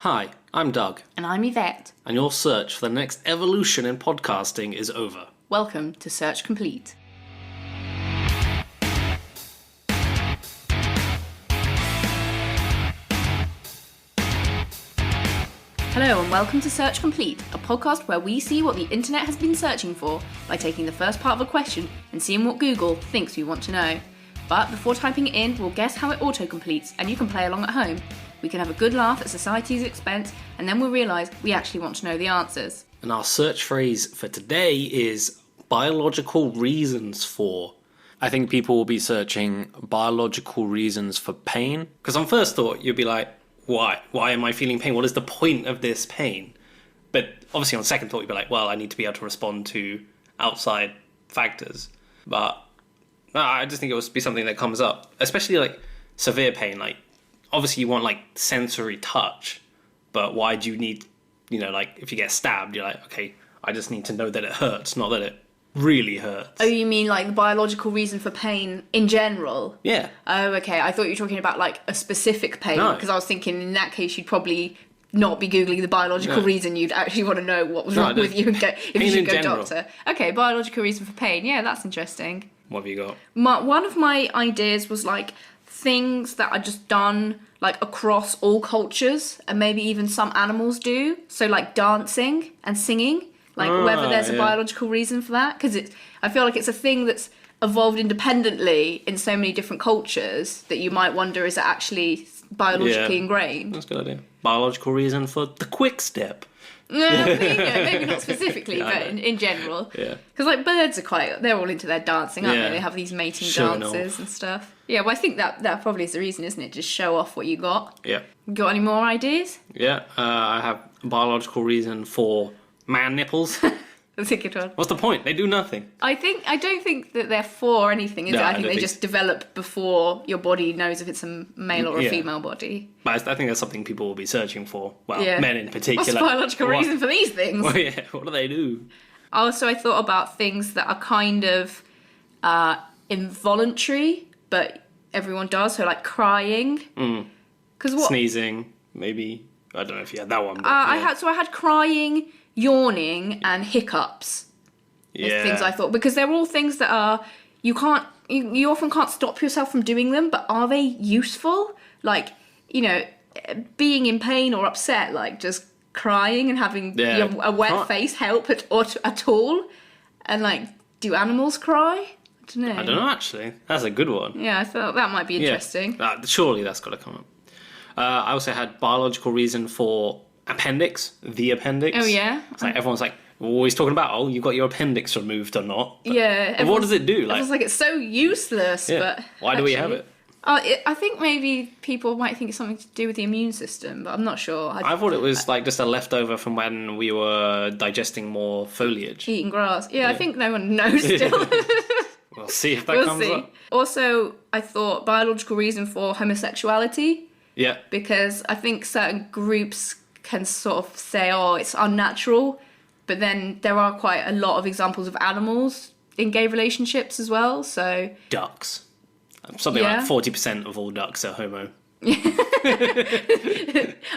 Hi, I'm Doug, And I'm Yvette. and your search for the next evolution in podcasting is over. Welcome to Search Complete. Hello and welcome to Search Complete, a podcast where we see what the internet has been searching for by taking the first part of a question and seeing what Google thinks we want to know. But before typing it in, we'll guess how it auto-completes and you can play along at home. We can have a good laugh at society's expense and then we'll realise we actually want to know the answers. And our search phrase for today is biological reasons for. I think people will be searching biological reasons for pain. Because on first thought, you'd be like, why? Why am I feeling pain? What is the point of this pain? But obviously on second thought, you'd be like, well, I need to be able to respond to outside factors. But no, I just think it will be something that comes up, especially like severe pain. Like, obviously you want like sensory touch, but why do you need, like if you get stabbed, you're like, okay, I just need to know that it hurts, not that it really hurts. Oh, you mean like the biological reason for pain in general? Yeah. Oh, okay. I thought you were talking about like a specific pain, No. because I was thinking in that case you'd probably not be Googling the biological reason. You'd actually want to know what was wrong with you and go, if you should go doctor. Okay, biological reason for pain. Yeah, that's interesting. What have you got? One of my ideas was like things that are just done like across all cultures and maybe even some animals do. So like dancing and singing, like whether there's a biological reason for that. Because I feel like it's a thing that's evolved independently in so many different cultures that you might wonder, is it actually biologically ingrained? That's a good idea. Biological reason for the quick step. Maybe not specifically, but in general. Yeah. Because like birds are they're all into their dancing, aren't they? They have these mating Showing dances off. and stuff. Yeah, well I think that probably is the reason, isn't it? Just show off what you got. Yeah. Got any more ideas? Yeah, I have a biological reason for man nipples. That's a good one. What's the point? They do nothing. I don't think that they're for anything, is it? I think they just develop before your body knows if it's a male or a female body. But I think that's something people will be searching for. Well, men in particular. What's the biological reason for these things? Well, yeah, what do they do? Also, I thought about things that are kind of involuntary, but everyone does. So, like crying. Sneezing, maybe. I don't know if you had that one. But, I had crying, yawning, and hiccups. As things I thought, because they're all things that are you often can't stop yourself from doing them, but are they useful? Like, being in pain or upset, like just crying and having a wet face help at all? And like, do animals cry? I don't know, actually. That's a good one. Yeah, I thought that might be interesting. Yeah. Surely that's got to come up. I also had biological reason for appendix, the appendix. Oh, yeah? It's like everyone's like, always talking about, you got your appendix removed or not. But, yeah. What does it do? Everyone's like, it's so useless, but... Why do we have it? I think maybe people might think it's something to do with the immune system, but I'm not sure. I thought it was like just a leftover from when we were digesting more foliage. Eating grass. Yeah, I think no one knows still. We'll see if that comes up. Also, I thought biological reason for homosexuality. Yeah. Because I think certain groups can sort of say, it's unnatural, but then there are quite a lot of examples of animals in gay relationships as well, so... Ducks. Something like 40% of all ducks are homo.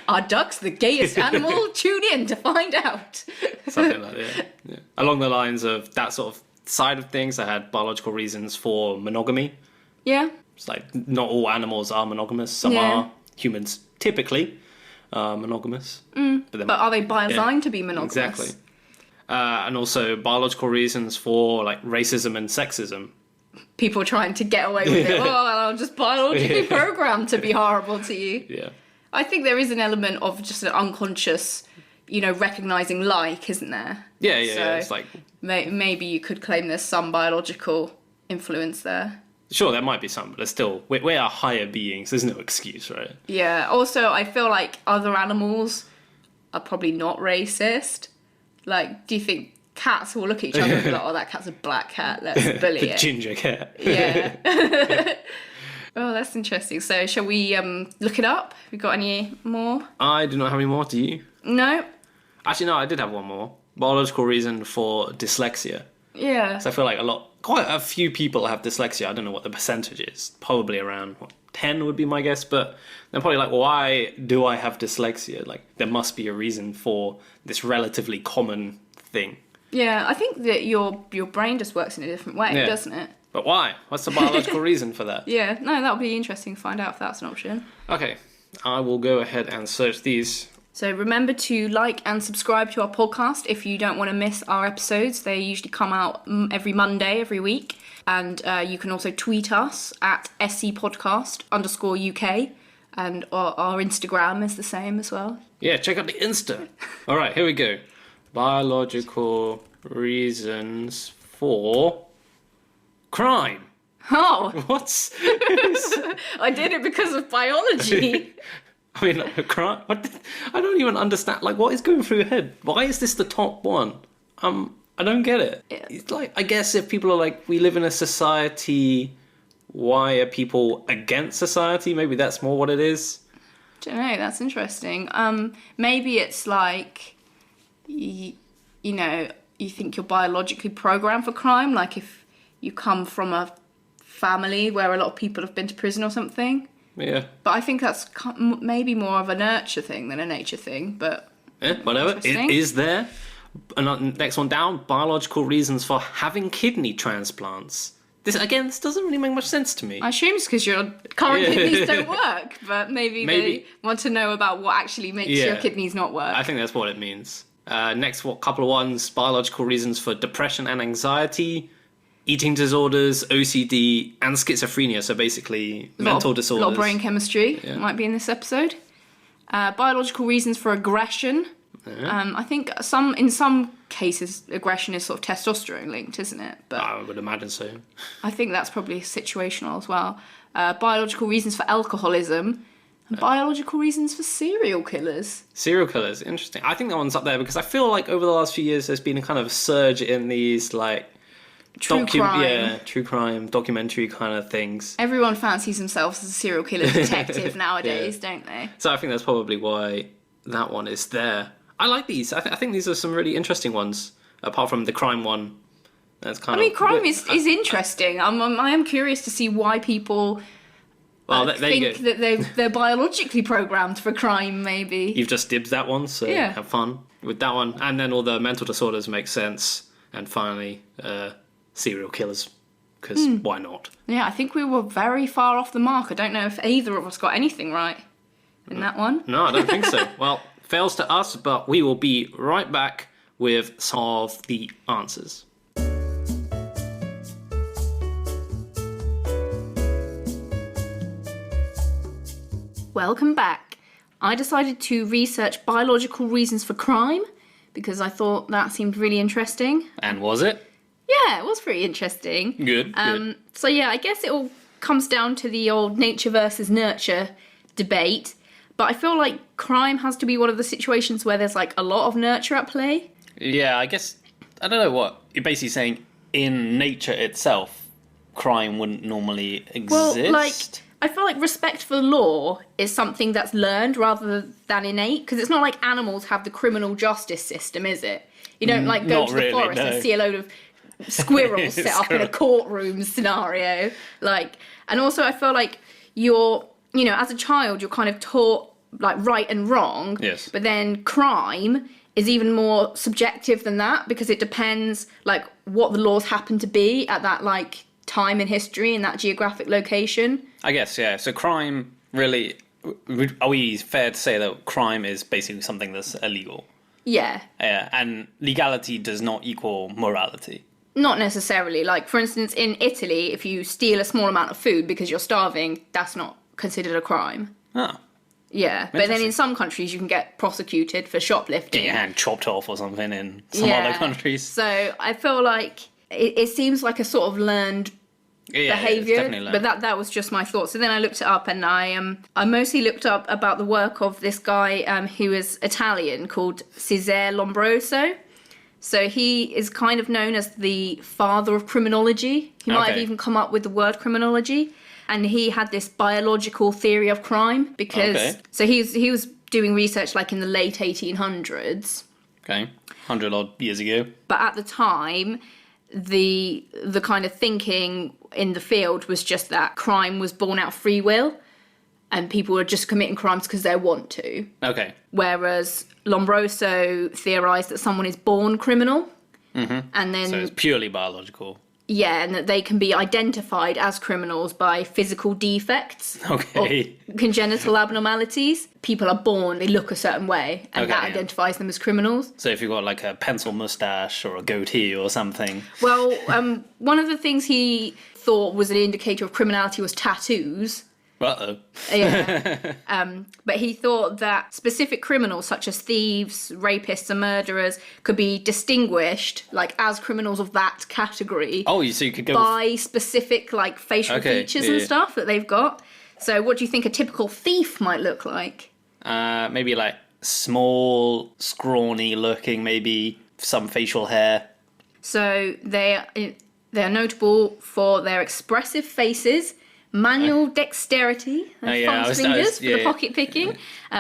Are ducks the gayest animal? Tune in to find out. Something like that, yeah. Along the lines of that sort of side of things, I had biological reasons for monogamy. Yeah. It's like, not all animals are monogamous. Some are. Humans typically are monogamous. But are they by design to be monogamous? Exactly. And also biological reasons for like racism and sexism. People trying to get away with it. I'm just biologically programmed to be horrible to you. Yeah. I think there is an element of just an unconscious, recognising like, isn't there? Yeah. So it's like... Maybe you could claim there's some biological influence there. Sure, there might be some, but there's still... We are higher beings. There's no excuse, right? Yeah. Also, I feel like other animals are probably not racist. Like, do you think cats will look at each other and be like, that cat's a black cat, let's bully The it. ginger cat. Yeah. Oh, that's interesting. So, shall we look it up? Have you got any more? I do not have any more, do you? No. Actually, no, I did have one more. Biological reason for dyslexia. Yeah. So I feel like a lot quite a few people have dyslexia. I don't know what the percentage is. Probably around 10 would be my guess. But they're probably like, why do I have dyslexia? Like, there must be a reason for this relatively common thing. Yeah, I think that your brain just works in a different way, doesn't it? But why? What's the biological reason for that? Yeah, no, that would be interesting to find out if that's an option. Okay, I will go ahead and search these. So remember to like and subscribe to our podcast if you don't want to miss our episodes. They usually come out every Monday, every week. And you can also tweet us at scpodcast_UK. And our Instagram is the same as well. Yeah, check out the Insta. All right, here we go. Biological reasons for crime. Oh! What's... I did it because of biology. I mean, crime? I don't even understand. Like, what is going through your head? Why is this the top one? I don't get it. Yeah. It's like, I guess if people are like, we live in a society, why are people against society? Maybe that's more what it is. I don't know, that's interesting. Maybe it's like, you know, you think you're biologically programmed for crime, like if you come from a family where a lot of people have been to prison or something. Yeah. But I think that's maybe more of a nurture thing than a nature thing, but... Yeah, whatever. Is there? Next one down, biological reasons for having kidney transplants. This doesn't really make much sense to me. I assume it's because your current kidneys don't work, but maybe they want to know about what actually makes your kidneys not work. I think that's what it means. Next, couple of ones, biological reasons for depression and anxiety, eating disorders, OCD, and schizophrenia. So basically, mental disorders. A lot of brain chemistry might be in this episode. Biological reasons for aggression. I think in some cases, aggression is sort of testosterone linked, isn't it? But I would imagine so. I think that's probably situational as well. Biological reasons for alcoholism. And biological reasons for serial killers. Serial killers, interesting. I think that one's up there because I feel like over the last few years there's been a kind of surge in these like true crime documentary kind of things. Everyone fancies themselves as a serial killer detective nowadays, don't they? So I think that's probably why that one is there. I like these. I think these are some really interesting ones. Apart from the crime one, that's kind of. Crime is interesting. I am curious to see why people. Think that they're biologically programmed for crime, maybe. You've just dibs that one, so have fun with that one. And then all the mental disorders make sense. And finally, serial killers, because why not? Yeah, I think we were very far off the mark. I don't know if either of us got anything right in that one. No, I don't think so. Well, fails to us, but we will be right back with some of the answers. Welcome back. I decided to research biological reasons for crime because I thought that seemed really interesting. And was it? Yeah, it was pretty interesting. Good. So yeah, I guess it all comes down to the old nature versus nurture debate. But I feel like crime has to be one of the situations where there's like a lot of nurture at play. Yeah, I guess, I don't know what, you're basically saying in nature itself, crime wouldn't normally exist? Well, like, I feel like respect for the law is something that's learned rather than innate, because it's not like animals have the criminal justice system, is it? You don't like go to the forest and see a load of squirrels set up in a courtroom scenario. Like, and also I feel like as a child, you're kind of taught like right and wrong. Yes. But then crime is even more subjective than that because it depends like what the laws happen to be at that like time in history in that geographic location. I guess, yeah. So crime really, are we fair to say that crime is basically something that's illegal? Yeah. Yeah, and legality does not equal morality. Not necessarily. Like, for instance, in Italy, if you steal a small amount of food because you're starving, that's not considered a crime. Oh. Yeah, but then in some countries you can get prosecuted for shoplifting. Get your hand chopped off or something in some other countries. So I feel like it seems like a sort of learned behaviour, but that was just my thought. So then I looked it up, and I mostly looked up about the work of this guy who is Italian called Cesare Lombroso. So he is kind of known as the father of criminology. He might have even come up with the word criminology. And he had this biological theory of crime because so he was doing research like in the late 1800s. Okay, 100 odd years ago. But at the time, the kind of thinking in the field was just that crime was born out of free will and people are just committing crimes because they want to. Okay. Whereas Lombroso theorised that someone is born criminal. Mm-hmm. And then... So it's purely biological. Yeah, and that they can be identified as criminals by physical defects. Okay. Or congenital abnormalities. People are born, they look a certain way, and that identifies them as criminals. So if you've got like a pencil mustache or a goatee or something. Well, one of the things he thought was an indicator of criminality was tattoos. Uh-oh. Yeah. But he thought that specific criminals, such as thieves, rapists, and murderers, could be distinguished, like, as criminals of that category. Oh, so you could go... by specific, like, facial features and stuff that they've got. So what do you think a typical thief might look like? Maybe, like, small, scrawny looking, maybe some facial hair. So they're notable for their expressive faces, manual dexterity, fast fingers for the pocket picking,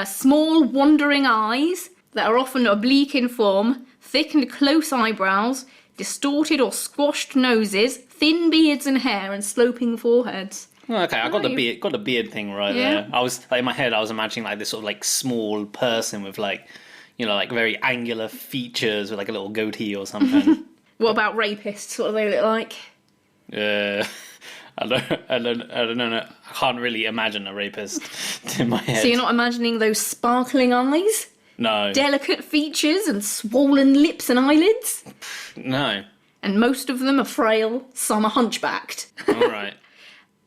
small wandering eyes that are often oblique in form, thick and close eyebrows, distorted or squashed noses, thin beards and hair, and sloping foreheads. Okay, I got the beard thing right there. I was like, in my head, I was imagining like this sort of like small person with like, you know, like very angular features with like a little goatee or something. What about rapists? What do they look like? I don't know. I can't really imagine a rapist in my head. So you're not imagining those sparkling eyes? No. Delicate features and swollen lips and eyelids? No. And most of them are frail, some are hunchbacked. All right.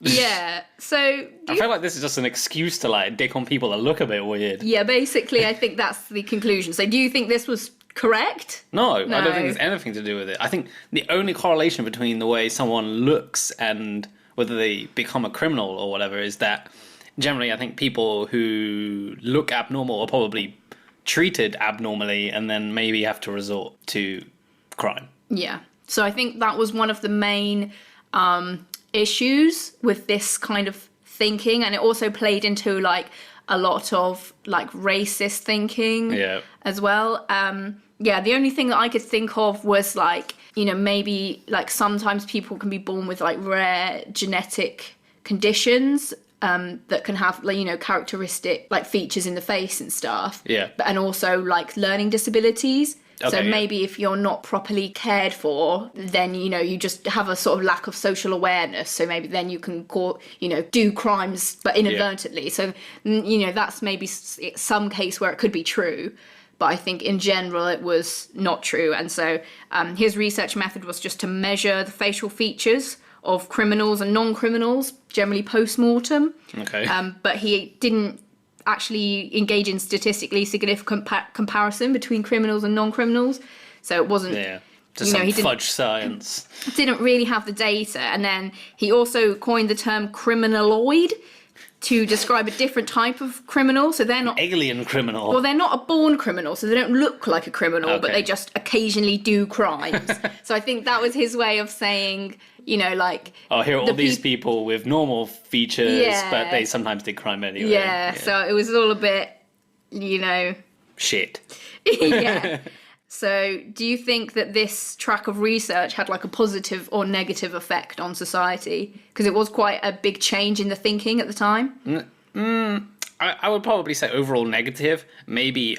Yeah, so... I feel like this is just an excuse to, like, dick on people that look a bit weird. Yeah, basically, I think that's the conclusion. So do you think this was correct? No, I don't think there's anything to do with it. I think the only correlation between the way someone looks and whether they become a criminal or whatever is that generally I think people who look abnormal are probably treated abnormally and then maybe have to resort to crime. Yeah, so I think that was one of the main issues with this kind of thinking, and it also played into like a lot of like racist thinking as well. Yeah, the only thing that I could think of was like, you know, maybe like sometimes people can be born with like rare genetic conditions that can have, like, you know, characteristic like features in the face and stuff. Yeah. And also like learning disabilities. Okay, so maybe if you're not properly cared for, then, you know, you just have a sort of lack of social awareness. So maybe then you can, do crimes, but inadvertently. Yeah. So, you know, that's maybe some case where it could be true. But I think in general it was not true. And so his research method was just to measure the facial features of criminals and non-criminals, generally post-mortem. Okay. But he didn't actually engage in statistically significant comparison between criminals and non-criminals. So it wasn't... Yeah, just some fudge science. Didn't really have the data. And then he also coined the term criminaloid to describe a different type of criminal. So they're not... Alien criminal. Well, they're not a born criminal, so they don't look like a criminal, but they just occasionally do crimes. So I think that was his way of saying, you know, like... Oh, here are all these people with normal features, but they sometimes did crime anyway. Yeah, so it was all a bit, you know... Shit. Yeah. So do you think that this track of research had like a positive or negative effect on society? Because it was quite a big change in the thinking at the time. I would probably say overall negative. Maybe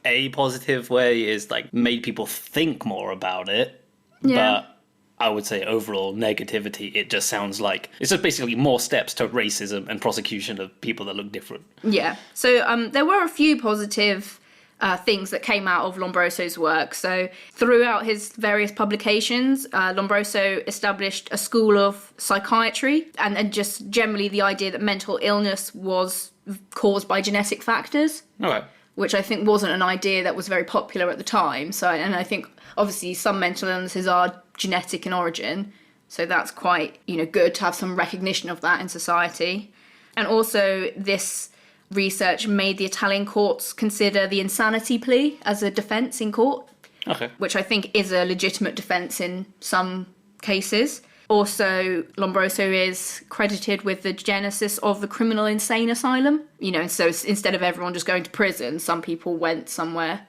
a positive way is like made people think more about it. Yeah. But I would say overall negativity, it just sounds like it's just basically more steps to racism and prosecution of people that look different. Yeah. So there were a few positive things that came out of Lombroso's work. So throughout his various publications, Lombroso established a school of psychiatry and just generally the idea that mental illness was caused by genetic factors. Okay. Which I think wasn't an idea that was very popular at the time. So, and I think obviously some mental illnesses are genetic in origin. So that's quite, you know, good to have some recognition of that in society. And also this research made the Italian courts consider the insanity plea as a defence in court. Okay. Which I think is a legitimate defence in some cases. Also, Lombroso is credited with the genesis of the criminal insane asylum. You know, so instead of everyone just going to prison, some people went somewhere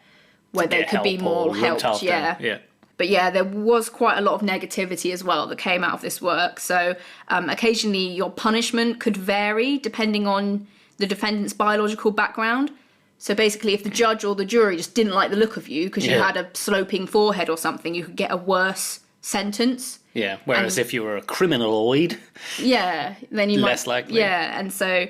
where they could be more helped. Yeah. But yeah, there was quite a lot of negativity as well that came out of this work. So occasionally your punishment could vary depending on the defendant's biological background. So basically, if the judge or the jury just didn't like the look of you because you had a sloping forehead or something, you could get a worse sentence. Yeah, whereas if you were a criminaloid, then you less likely. Yeah, and so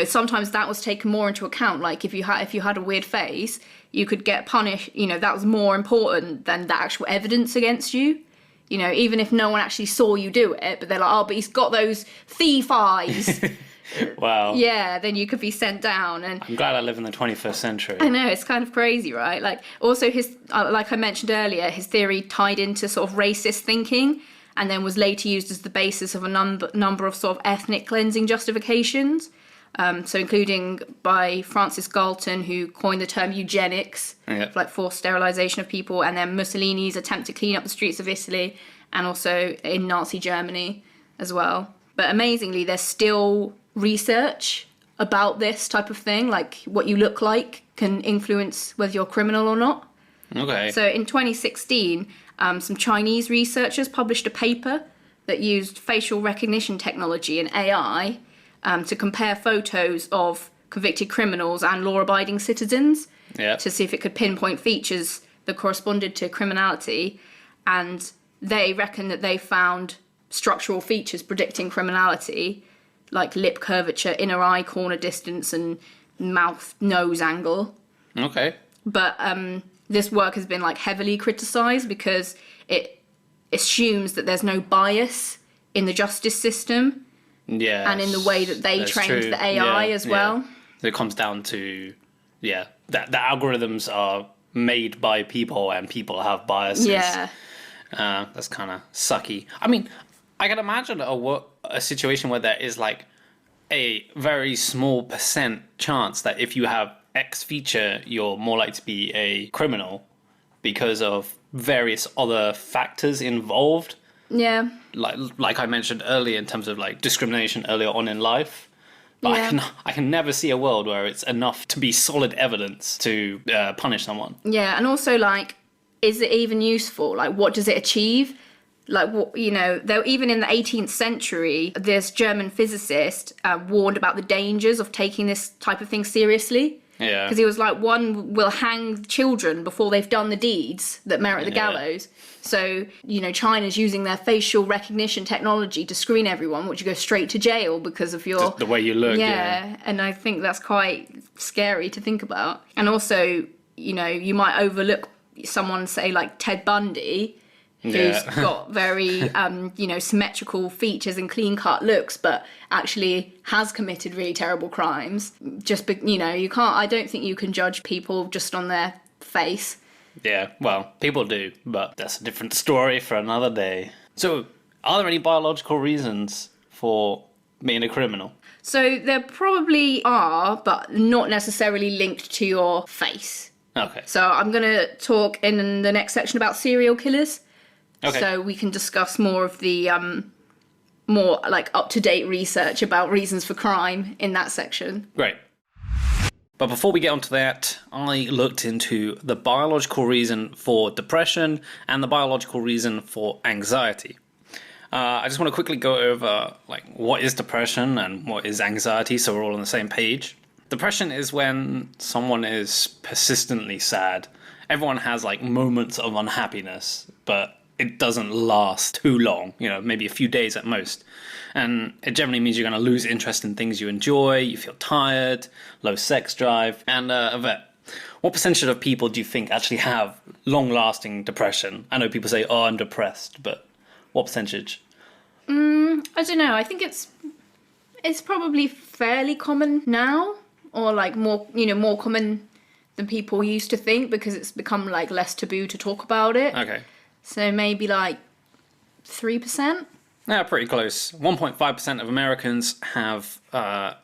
sometimes that was taken more into account. Like if you had a weird face, you could get punished. That was more important than the actual evidence against you. Even if no one actually saw you do it, but they're like, oh, but he's got those thief eyes. Wow. Yeah, then you could be sent down. And I'm glad I live in the 21st century. I know, it's kind of crazy, right? Like, also his, like I mentioned earlier, his theory tied into sort of racist thinking, and then was later used as the basis of a number of sort of ethnic cleansing justifications. So including by Francis Galton, who coined the term eugenics, like forced sterilisation of people, and then Mussolini's attempt to clean up the streets of Italy, and also in Nazi Germany as well. But amazingly, there's still research about this type of thing, like what you look like can influence whether you're criminal or not. Okay. So in 2016, some Chinese researchers published a paper that used facial recognition technology and AI to compare photos of convicted criminals and law-abiding citizens to see if it could pinpoint features that corresponded to criminality. And they reckon that they found structural features predicting criminality, like lip curvature, inner eye corner distance, and mouth-nose angle. Okay. But this work has been like heavily criticised because it assumes that there's no bias in the justice system. Yeah, and in the way that they trained the AI as well. It comes down to, that the algorithms are made by people and people have biases. Yeah. That's kind of sucky. I mean, I can imagine a situation where there is like a very small percent chance that if you have X feature, you're more likely to be a criminal because of various other factors involved. Yeah. Like I mentioned earlier in terms of like discrimination earlier on in life. But I can never see a world where it's enough to be solid evidence to punish someone. Yeah, and also like, is it even useful? Like, what does it achieve? Like, though even in the 18th century, this German physicist warned about the dangers of taking this type of thing seriously. Yeah. Because he was like, one will hang children before they've done the deeds that merit the gallows. So, China's using their facial recognition technology to screen everyone, which you go straight to jail because of your... the way you look, yeah. And I think that's quite scary to think about. And also, you might overlook someone, say, like Ted Bundy, who's got very, symmetrical features and clean-cut looks, but actually has committed really terrible crimes. You can't... I don't think you can judge people just on their face. Yeah, well, people do, but that's a different story for another day. So, are there any biological reasons for being a criminal? So, there probably are, but not necessarily linked to your face. Okay. So, I'm going to talk in the next section about serial killers. Okay. So, we can discuss more of the more like up-to-date research about reasons for crime in that section. Great. But before we get onto that, I looked into the biological reason for depression and the biological reason for anxiety. I just want to quickly go over like what is depression and what is anxiety, so we're all on the same page. Depression is when someone is persistently sad. Everyone has like moments of unhappiness, but it doesn't last too long, maybe a few days at most. And it generally means you're going to lose interest in things you enjoy, you feel tired, low sex drive. And Yvette, what percentage of people do you think actually have long-lasting depression? I know people say, oh, I'm depressed, but what percentage? I don't know. I think it's probably fairly common now, or like more common than people used to think, because it's become like less taboo to talk about it. Okay. So maybe like 3%? Yeah, pretty close. 1.5% of Americans have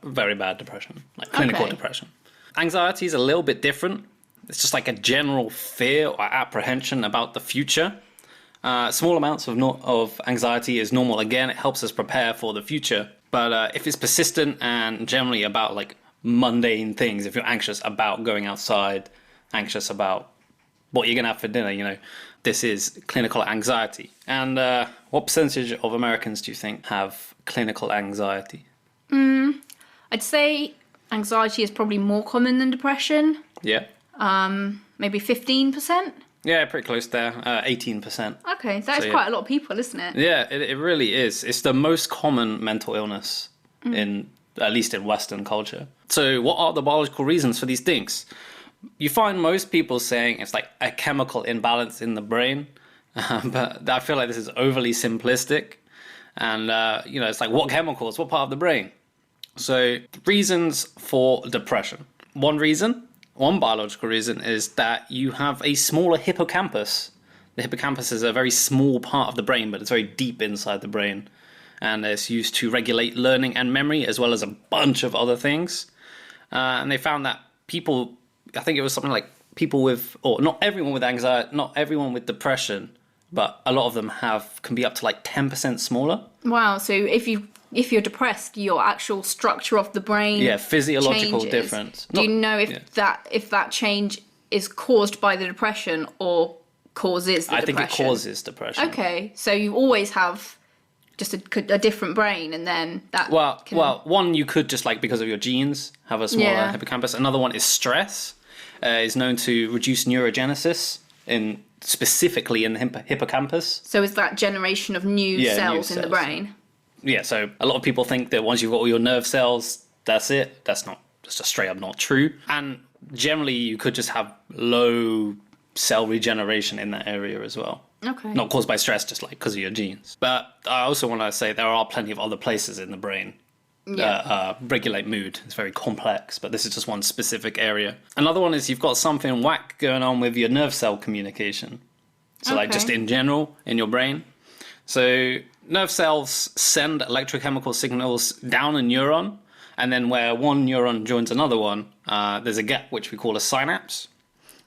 very bad depression, like clinical depression. Anxiety is a little bit different. It's just like a general fear or apprehension about the future. Small amounts of anxiety is normal. Again, it helps us prepare for the future. But if it's persistent and generally about like mundane things, if you're anxious about going outside, anxious about what you're going to have for dinner, you know. This is clinical anxiety. And what percentage of Americans do you think have clinical anxiety? I'd say anxiety is probably more common than depression. Yeah. Maybe 15%. Yeah, pretty close there. 18%. Okay, that is quite a lot of people, isn't it? Yeah, it really is. It's the most common mental illness in, at least in Western culture. So what are the biological reasons for these things? You find most people saying it's like a chemical imbalance in the brain, but I feel like this is overly simplistic. And, you know, it's like, what chemicals? What part of the brain? So reasons for depression. One biological reason is that you have a smaller hippocampus. The hippocampus is a very small part of the brain, but it's very deep inside the brain. And it's used to regulate learning and memory, as well as a bunch of other things. And they found that people, I think it was something like people with, or not everyone with anxiety, not everyone with depression, but a lot of them can be up to like 10% smaller. Wow, so if you're depressed, your actual structure of the brain physiological changes. difference. Do you know if that change is caused by the depression or causes the depression? I think it causes depression. Okay, so you always have just a different brain, and then that. Well, one, you could just, like, because of your genes have a smaller hippocampus. Another one is stress. Is known to reduce neurogenesis specifically in the hippocampus. So is that generation of new cells in the brain? Yeah, so a lot of people think that once you've got all your nerve cells, that's it. That's just straight up not true. And generally, you could just have low cell regeneration in that area as well. Okay. Not caused by stress, just like because of your genes. But I also want to say there are plenty of other places in the brain that regulate mood. It's very complex, but this is just one specific area. Another one is you've got something whack going on with your nerve cell communication. So like just in general in your brain. So nerve cells send electrochemical signals down a neuron, and then where one neuron joins another one, there's a gap which we call a synapse.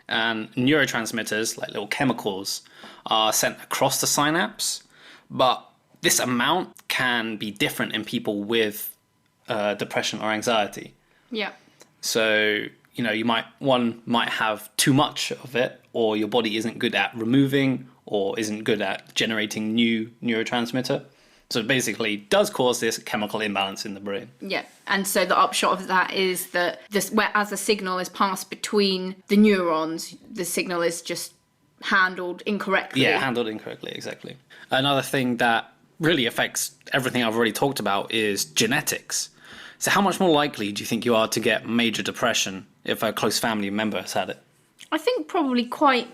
And neurotransmitters, like little chemicals, are sent across the synapse. But this amount can be different in people with depression or anxiety. Yeah. So, you know, one might have too much of it, or your body isn't good at removing or isn't good at generating new neurotransmitter. So it basically does cause this chemical imbalance in the brain. Yeah. And so the upshot of that is that as the signal is passed between the neurons, the signal is just handled incorrectly. Yeah, handled incorrectly, exactly. Another thing that really affects everything I've already talked about is genetics. So how much more likely do you think you are to get major depression if a close family member has had it? I think probably quite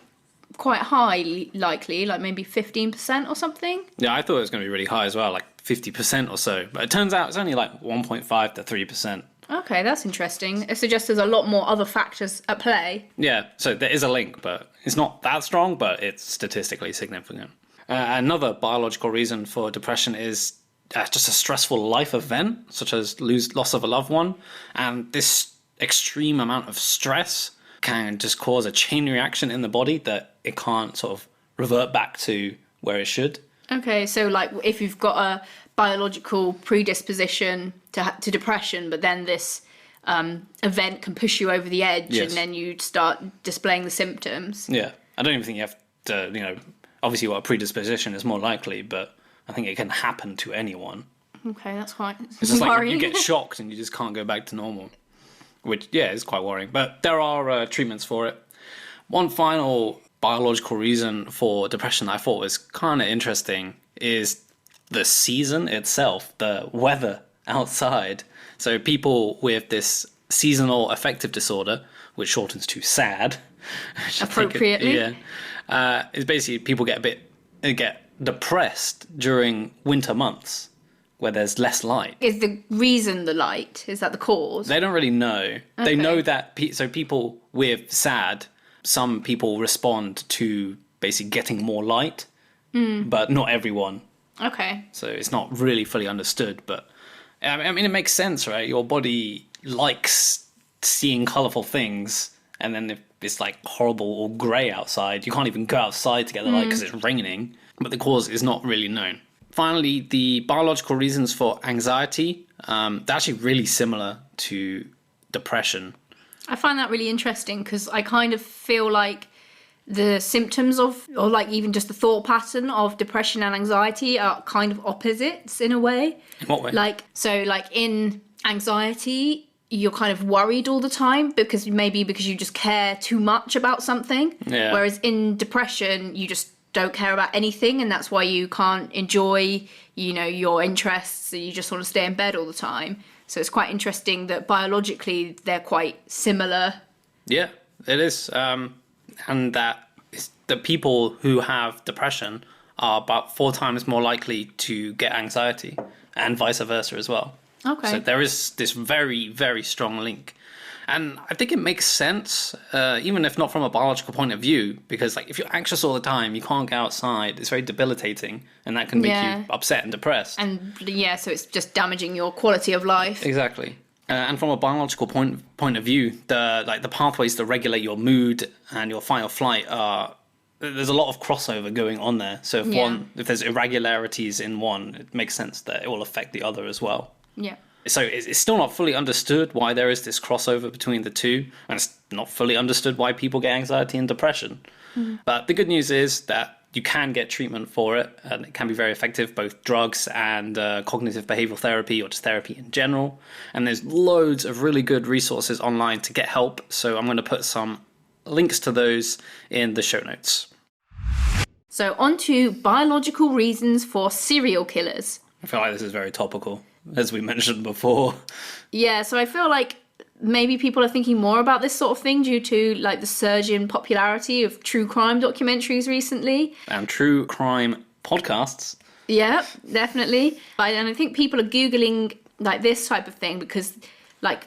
high likely, like maybe 15% or something. Yeah, I thought it was going to be really high as well, like 50% or so. But it turns out it's only like 1.5 to 3%. Okay, that's interesting. It suggests there's a lot more other factors at play. Yeah, so there is a link, but it's not that strong, but it's statistically significant. Another biological reason for depression is just a stressful life event, such as loss of a loved one. And this extreme amount of stress can just cause a chain reaction in the body that it can't sort of revert back to where it should. Okay, so like if you've got a biological predisposition to depression, but then this event can push you over the edge, and then you start displaying the symptoms. Yeah, I don't even think you have to, you know, obviously what a predisposition is more likely, but I think it can happen to anyone. Okay, that's quite it's just worrying. Like you get shocked and you just can't go back to normal. Which, yeah, is quite worrying. But there are treatments for it. One final biological reason for depression that I thought was kind of interesting is the season itself, the weather outside. So people with this seasonal affective disorder, which shortens to SAD. Appropriately. Is basically people get depressed during winter months, where there's less light. Is the reason the light? Is that the cause? They don't really know. Okay. They know that, so people with SAD, some people respond to basically getting more light, but not everyone. Okay. So it's not really fully understood, but I mean, it makes sense, right? Your body likes seeing colourful things, and then if it's like horrible or grey outside, you can't even go outside to get the light because it's raining, but the cause is not really known. Finally, the biological reasons for anxiety, they're actually really similar to depression. I find that really interesting because I kind of feel like the symptoms of, or like even just the thought pattern of depression and anxiety are kind of opposites in a way. In what way? Like in anxiety, you're kind of worried all the time because you just care too much about something. Yeah. Whereas in depression, you just don't care about anything, and that's why you can't enjoy, your interests, and you just want to stay in bed all the time. So it's quite interesting that biologically they're quite similar. Yeah, it is. And that the people who have depression are about 4 times more likely to get anxiety, and vice versa as well. Okay. So there is this very, very strong link. And I think it makes sense, even if not from a biological point of view, because like if you're anxious all the time, you can't go outside, it's very debilitating, and that can make you upset and depressed. And so it's just damaging your quality of life. Exactly. And from a biological point of view, the pathways to regulate your mood and your fight or flight there's a lot of crossover going on there. So if there's irregularities in one, it makes sense that it will affect the other as well. Yeah. So it's still not fully understood why there is this crossover between the two, and it's not fully understood why people get anxiety and depression. Mm. But the good news is that you can get treatment for it, and it can be very effective, both drugs and cognitive behavioral therapy, or just therapy in general. And there's loads of really good resources online to get help, so I'm going to put some links to those in the show notes. So on to biological reasons for serial killers. I feel like this is very topical, as we mentioned before. Yeah, so I feel like maybe people are thinking more about this sort of thing due to like the surge in popularity of true crime documentaries recently. And true crime podcasts. Yeah, definitely. And I think people are Googling like this type of thing because like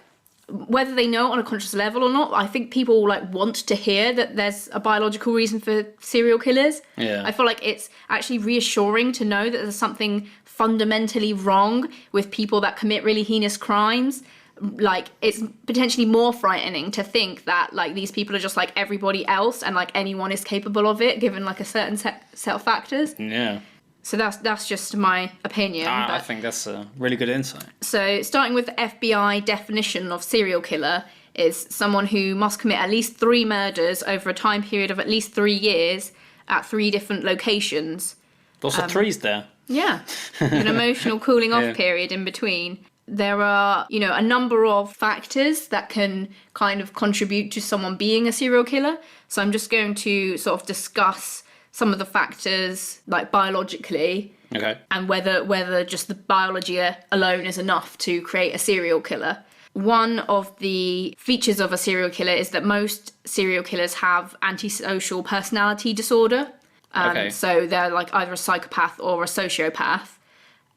whether they know it on a conscious level or not, I think people like want to hear that there's a biological reason for serial killers. Yeah. I feel like it's actually reassuring to know that there's something fundamentally wrong with people that commit really heinous crimes. Like it's potentially more frightening to think that like these people are just like everybody else and like anyone is capable of it given like a certain set of factors. Yeah. So that's just my opinion. I think that's a really good insight. So starting with the FBI definition of serial killer is someone who must commit at least 3 murders over a time period of at least 3 years at 3 different locations. Lots of threes there. Yeah, an emotional cooling off period in between. There are, a number of factors that can kind of contribute to someone being a serial killer. So I'm just going to sort of discuss some of the factors, like biologically, okay, and whether just the biology alone is enough to create a serial killer. One of the features of a serial killer is that most serial killers have antisocial personality disorder. Okay. So they're like either a psychopath or a sociopath.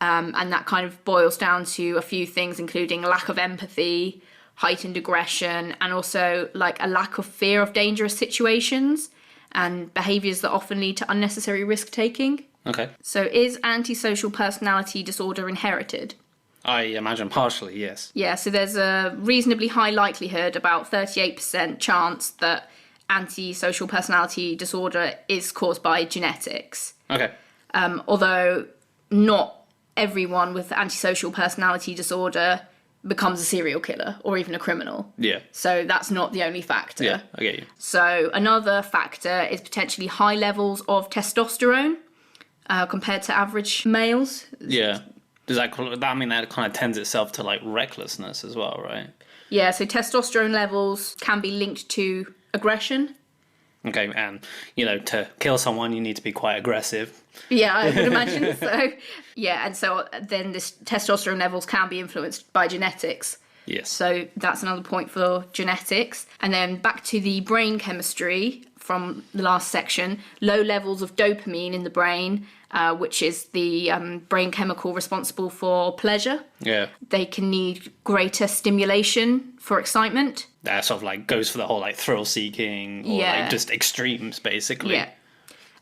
And that kind of boils down to a few things, including a lack of empathy, heightened aggression, and also like a lack of fear of dangerous situations and behaviours that often lead to unnecessary risk-taking. Okay. So is antisocial personality disorder inherited? I imagine partially, yes. Yeah, so there's a reasonably high likelihood, about 38% chance that antisocial personality disorder is caused by genetics. Okay. Although not everyone with antisocial personality disorder becomes a serial killer or even a criminal. Yeah. So that's not the only factor. Yeah, I get you. So another factor is potentially high levels of testosterone compared to average males. Yeah. Does that kind of tends itself to like recklessness as well, right? Yeah, so testosterone levels can be linked to aggression. Okay, and to kill someone you need to be quite aggressive. Yeah, I would imagine so. Yeah, and so then this testosterone levels can be influenced by genetics. Yes. So that's another point for genetics. And then back to the brain chemistry from the last section, low levels of dopamine in the brain, which is the brain chemical responsible for pleasure. Yeah. They can need greater stimulation for excitement. That sort of like goes for the whole like thrill seeking or like just extremes basically. Yeah.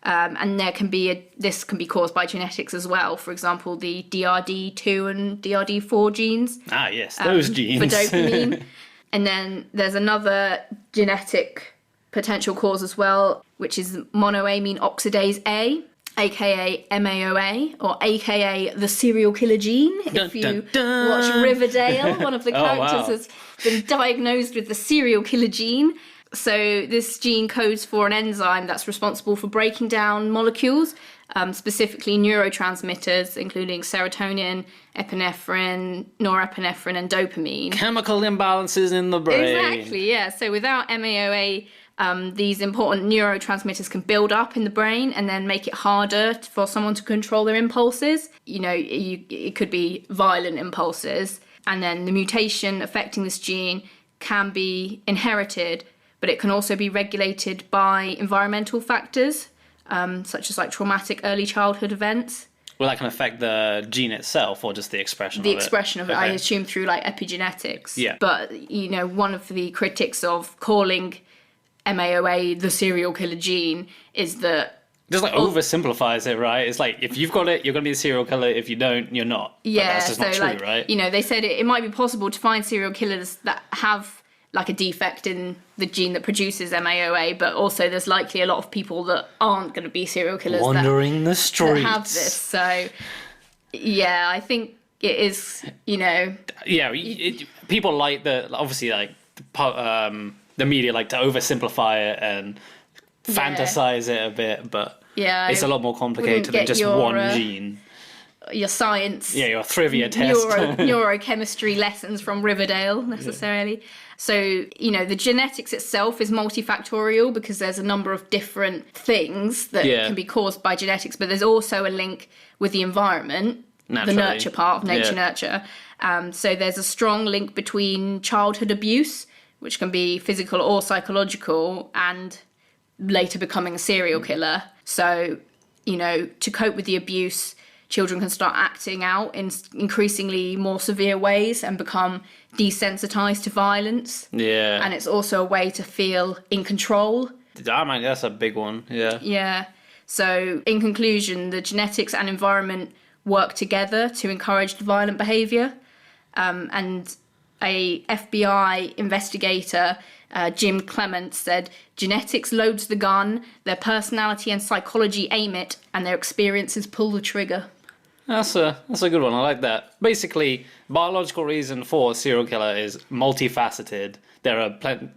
And this can be caused by genetics as well. For example, the DRD2 and DRD4 genes. Ah, yes, those genes. For dopamine. And then there's another genetic potential cause as well, which is monoamine oxidase A, aka MAOA, or aka the serial killer gene. If you watch Riverdale, one of the characters has been diagnosed with the serial killer gene. So this gene codes for an enzyme that's responsible for breaking down molecules, specifically neurotransmitters, including serotonin, epinephrine, norepinephrine, and dopamine. Chemical imbalances in the brain. Exactly, yeah. So without MAOA, these important neurotransmitters can build up in the brain and then make it harder for someone to control their impulses. You know, it could be violent impulses. And then the mutation affecting this gene can be inherited, but it can also be regulated by environmental factors, such as like traumatic early childhood events. Will that can affect the gene itself or just the expression of it? The expression of it, Okay. I assume, through like epigenetics. Yeah. But, you know, one of the critics of calling MAOA the serial killer gene is that... Just like oversimplifies it, right? It's like, if you've got it, you're going to be a serial killer. If you don't, you're not. But Yeah, that's just not true, like, right? you know, they said it might be possible to find serial killers that have like a defect in the gene that produces MAOA, but also there's likely a lot of people that aren't going to be serial killers Wandering the streets. that have this. So, yeah, I think it is, you know... Yeah, people like obviously like the media like to oversimplify it and fantasize it a bit, but Yeah, it's a lot more complicated than get just your, one gene. Your science... Yeah, your trivia test. neurochemistry lessons from Riverdale, necessarily. So, you know, the genetics itself is multifactorial because there's a number of different things that can be caused by genetics, but there's also a link with the environment, Naturally. the nurture part of nature-nurture. So there's a strong link between childhood abuse, which can be physical or psychological, and later becoming a serial killer. So, you know, to cope with the abuse, children can start acting out in increasingly more severe ways and become desensitized to violence. Yeah. And it's also a way to feel in control. I mean, that's a big one, yeah. Yeah. So, in conclusion, the genetics and environment work together to encourage violent behaviour. And a FBI investigator, Jim Clements, said, genetics loads the gun, their personality and psychology aim it, and their experiences pull the trigger. That's a good one. I like that. Basically, biological reason for a serial killer is multifaceted. There are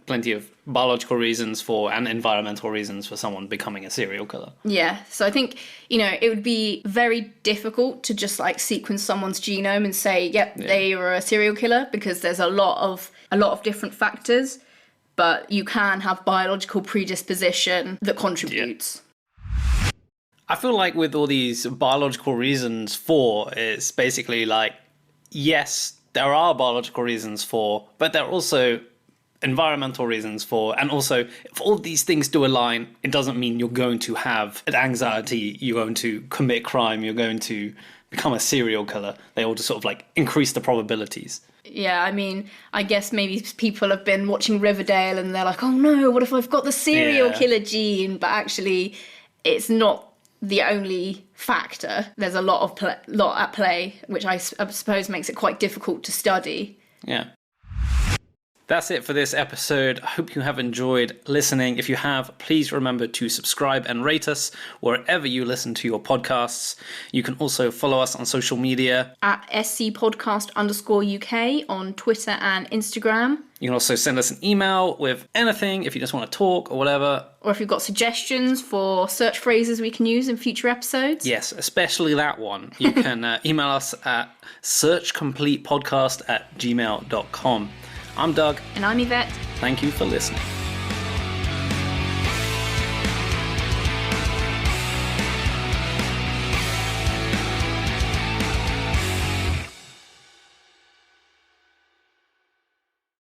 plenty of biological reasons for and environmental reasons for someone becoming a serial killer. Yeah, so I think, you know, it would be very difficult to just like sequence someone's genome and say, yep, they are a serial killer, because there's a lot of different factors, but you can have biological predisposition that contributes. Yeah. I feel like with all these biological reasons for, it's basically like, yes, there are biological reasons for, but there are also environmental reasons for, and also if all these things do align, it doesn't mean you're going to have anxiety, you're going to commit crime, you're going to become a serial killer. They all just sort of like increase the probabilities. Yeah, I mean, I guess maybe people have been watching Riverdale and they're like, oh no, what if I've got the serial killer gene? But actually, it's not the only factor. There's a lot at play, which I suppose makes it quite difficult to study. Yeah. That's it for this episode. I hope you have enjoyed listening. If you have, please remember to subscribe and rate us wherever you listen to your podcasts. You can also follow us on social media at scpodcast_UK on Twitter and Instagram. You can also send us an email with anything if you just want to talk or whatever. Or if you've got suggestions for search phrases we can use in future episodes. Yes, especially that one. You can email us at searchcompletepodcast@gmail.com. I'm Doug. And I'm Yvette. Thank you for listening.